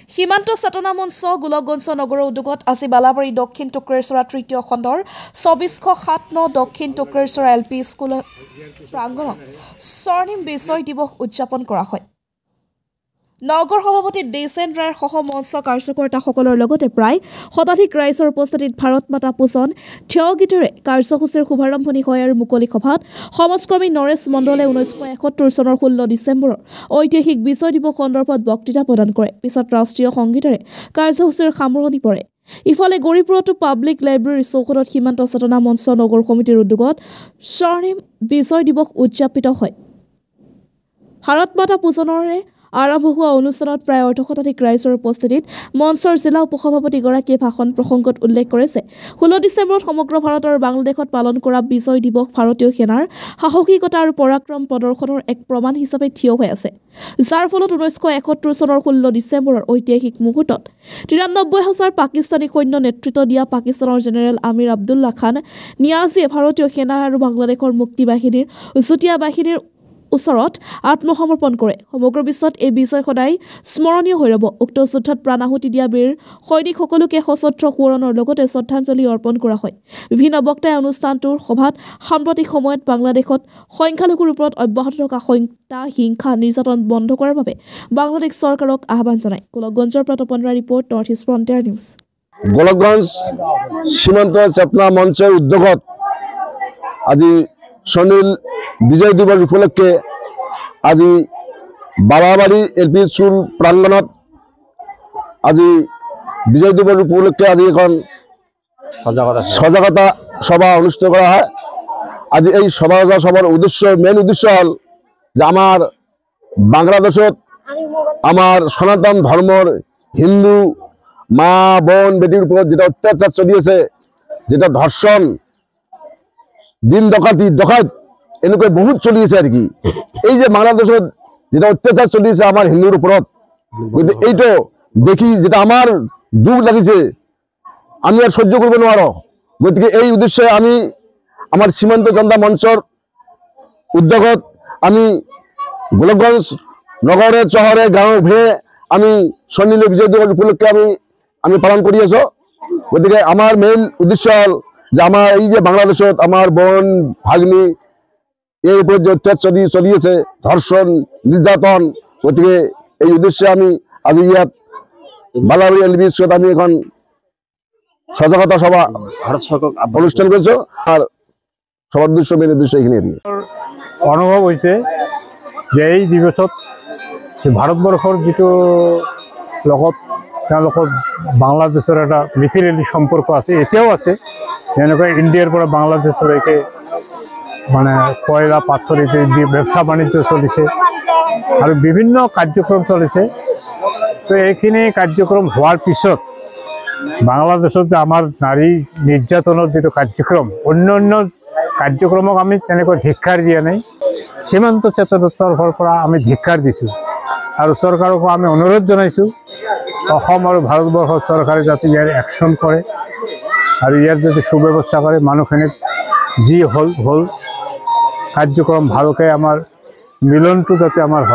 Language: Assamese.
সীমান্ত চেতনা মঞ্চ গোলকগঞ্জ নগৰৰ উদ্যোগত আজি বালাবাৰী দক্ষিণ টুকুৰেশ্বৰা তৃতীয় খণ্ডৰ 2407 দক্ষিণ টুকুৰেশ্বৰা LP স্কুল প্ৰাংগণত স্বৰ্ণিম বিজয় দিৱস উদযাপন কৰা হয়। নগৰ সভাপতি দেশেন ৰায়ৰ সহ মঞ্চ কাৰ্যকৰ্তাসকলৰ লগতে প্ৰায় শতাধিক ৰাইজৰ উপস্থিতিত ভাৰত মাতা পূজন থিয় গীতেৰে কাৰ্যসূচীৰ শুভাৰম্ভণি হয় আৰু মুকলি সভাত সমাজকৰ্মী নৰেশ মণ্ডলে 1971 চনৰ 16 ডিচেম্বৰৰ ঐতিহাসিক বিজয় দিৱস সন্দৰ্ভত বক্তৃতা প্ৰদান কৰে। পিছত ৰাষ্ট্ৰীয় সংগীতেৰে কাৰ্যসূচীৰ সামৰণি পৰে। ইফালে গৌৰীপুৰতো পাব্লিক লাইব্ৰেৰী চৌহদত সীমান্ত চেতনা মঞ্চ নগৰ সমিতিৰ উদ্যোগত স্বৰ্ণিম বিজয় দিৱস উদযাপিত হয়। ভাৰত মাতা পূজনৰে আৰম্ভ হোৱা অনুষ্ঠানত প্ৰায় অৰ্ধশতাধিক ৰাইজৰ উপস্থিতিত মঞ্চৰ জিলা উপসভাপতিগৰাকীয়ে ভাষণ প্ৰসংগত উল্লেখ কৰিছে 16 ডিচেম্বৰত সমগ্ৰ ভাৰত আৰু বাংলাদেশত পালন কৰা বিজয় দিৱস ভাৰতীয় সেনাৰ সাহসিকতা আৰু পৰাক্ৰম প্ৰদৰ্শনৰ এক প্ৰমাণ হিচাপে থিয় হৈ আছে, যাৰ ফলত 1971 চনৰ 16 ডিচেম্বৰৰ ঐতিহাসিক মুহূৰ্তত 93,000 পাকিস্তানী সৈন্য নেতৃত্ব দিয়া পাকিস্তানৰ জেনেৰেল আমিৰ আব্দুল্লাহ খান নিয়াজীয়ে ভাৰতীয় সেনা আৰু বাংলাদেশৰ মুক্তি বাহিনীৰ যুটীয়া বাহিনীৰ ওচৰত আত্মসমৰ্পণ কৰে। সমগ্ৰ বিশ্বত এই বিজয় সদায় স্মৰণীয় হৈ ৰব। উক্ত যুদ্ধত প্ৰাণ আহুতি দিয়া বীৰ সৈনিকসকলকে সশস্ত্ৰ সোঁৱৰণৰ লগতে শ্ৰদ্ধাঞ্জলি অৰ্পণ কৰা হয়। বিভিন্ন বক্তাই অনুষ্ঠানটোৰ সভাত সাম্প্ৰতিক সময়ত বাংলাদেশত সংখ্যালঘুৰ ওপৰত অব্যাহত থকা হত্যা হিংসা নিৰ্যাতন বন্ধ কৰাৰ বাবে বাংলাদেশ চৰকাৰক আহ্বান জনায়। গোলকগঞ্জৰ পৰা Tapan Roy report, north east frontier news. গোলকগঞ্জ সীমান্ত চেতনা মঞ্চৰ উদ্যোগত আজি স্বৰ্ণিম বিজয় দিৱস উপলক্ষে আজি বালাবাৰী LP স্কুল প্ৰাংগণত আজি বিজয় দিৱস উপলক্ষে আজি এখন সজাগতা সভা অনুষ্ঠিত কৰা হয়। আজি এই সজাগতা সভাৰ মেইন উদ্দেশ্য হ'ল যে আমাৰ বাংলাদেশত আমাৰ সনাতন ধৰ্মৰ হিন্দু মা বোন বেটিৰ ওপৰত যেটা অত্যাচাৰ চলি আছে, যেটা ধৰ্ষণ দিন ডকাইত এনেকৈ বহুত চলি আছে আর কি। এই যে বাংলাদেশত যেটা অত্যাচার চলি আছে আমার হিন্দুর উপরত, এইটো দেখি যেটা আমার দুখ লাগিছে, আমি আর সহ্য করব নোৱাৰো। গতিকে এই উদ্দেশ্যে আমি আমাৰ সীমান্ত চেতনা মঞ্চৰ উদ্যোগত আমি গোলকগঞ্জ নগৰে চহৰে গাঁৱে ভূঞে আমি স্বৰ্ণিম বিজয় দিৱস উপলক্ষে আমি পালন কৰি আছো। গতিকে আমার মেইন উদ্দেশ্য হল যে আমার এই যে বাংলাদেশত আমার বোন ভাগ্নি এই উপর যে অত্যাচার চলি আছে, ধর্ষণ নির্যাতন, গতিকে এই উদ্দেশ্যে আমি আজি ইয়াত বালাবাৰী LP স্কুলত আমি এখন সজাগতা সভা অনুষ্ঠান কৰিছো। আৰ সবাৰ মেইন উদ্দেশ্য এইখিনি অনুভৱ হৈছে যে এই দিৱসত ভাৰতবৰ্ষৰ যিটো লগত তেওঁলোকৰ বাংলাদেশৰ এটা মিথিলেলি সম্পৰ্ক আছে, এতিয়াও আছে। যেনেকৈ ইণ্ডিয়াৰ পৰা বাংলাদেশলৈকে মানে কয়লা পাথৰ ব্যবসা বাণিজ্য চলিছে আৰু বিভিন্ন কাৰ্যক্ৰম চলিছে। তো এইখিনি কাৰ্যক্ৰম হোৱাৰ পিছত বাংলাদেশত আমাৰ নাৰী নিৰ্যাতনৰ যিটো কাৰ্যক্ৰম, অন্য কাৰ্যক্ৰমক আমি তেনেকৈ ধিক্কাৰ দিয়া নাই। সীমান্ত চেতনাৰ তৰফৰ পৰা আমি ধিক্কাৰ দিছোঁ আৰু চৰকাৰকো আমি অনুৰোধ জনাইছোঁ অসম আৰু ভাৰতবৰ্ষৰ চৰকাৰে যাতে ইয়াৰ একশ্যন কৰে আৰু ইয়াৰ যদি সুব্যৱস্থা কৰে, মানুহখিনিক যি হ'ল কাৰ্যক্ৰম ভালকৈ আমাৰ মিলনটো যাতে আমাৰ হয়।